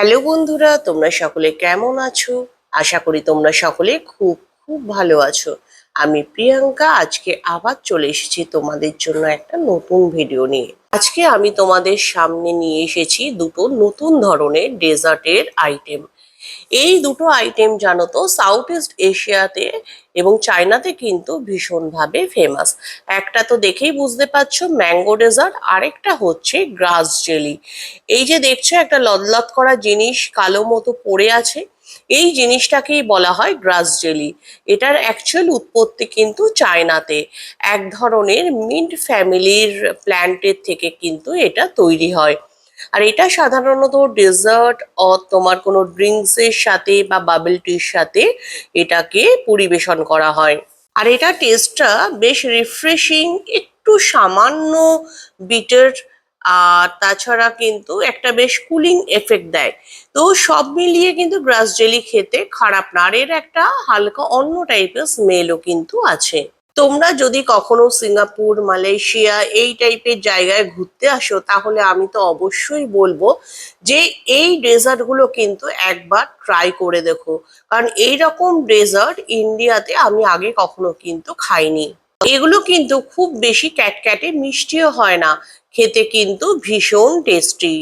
Hello বন্ধুরা, তোমরা সকলে কেমন আছো? আশা করি তোমরা সকলে খুব খুব ভালো আছো। আমি প্রিয়াঙ্কা আজকে আবার চলে এসেছি তোমাদের জন্য একটা নতুন ভিডিও নিয়ে। আজকে আমি তোমাদের সামনে নিয়ে এসেছি দুটো নতুন ধরনের ডেজার্টের আইটেম। এই দুটো আইটেম জানো তো সাউথ ইস্ট এশিয়াতে এবং চায়নাতে কিন্তু ভীষণভাবে ফেমাস। একটা তো দেখেই বুঝতে পারছো ম্যাঙ্গো ডেজার্ট, আরেকটা হচ্ছে গ্রাস জেলি। এই যে দেখছো একটা লদলদ করা জিনিস কালো মতো পড়ে আছে, এই জিনিসটাকেই বলা হয় গ্রাস জেলি। এটার অ্যাকচুয়াল উৎপত্তি কিন্তু চায়নাতে। এক ধরনের মিন্ট ফ্যামিলির প্ল্যান্টের থেকে কিন্তু এটা তৈরি হয়। আর এটা সাধারণত ডেজার্ট তোমার কোনো ড্রিঙ্কস এর সাথে বা বাবল টির সাথে এটাকে পরিবেশন করা হয়। আর এটা টেস্টটা বেশ রিফ্রেশিং, একটু সামান্য বিটার, আর তাছাড়া কিন্তু একটা বেশ কুলিং এফেক্ট দেয়। তো সব মিলিয়ে কিন্তু গ্রাস জেলি খেতে খারাপ না, আর এর একটা হালকা অন্য টাইপের স্মেলও কিন্তু আছে। তোমরা যদি কখনো সিঙ্গাপুর, মালয়েশিয়া এই টাইপের জায়গায় ঘুরতে আসো, তাহলে আমি তো অবশ্যই বলবো যে এই ডেজার্ট গুলো কিন্তু একবার ট্রাই করে দেখো। কারণ এই রকম ডেজার্ট ইন্ডিয়াতে আমি আগে কখনো কিন্তু খাইনি। এগুলো কিন্তু খুব বেশি ক্যাটক্যাটে মিষ্টিও হয় না, খেতে কিন্তু ভীষণ টেস্টি।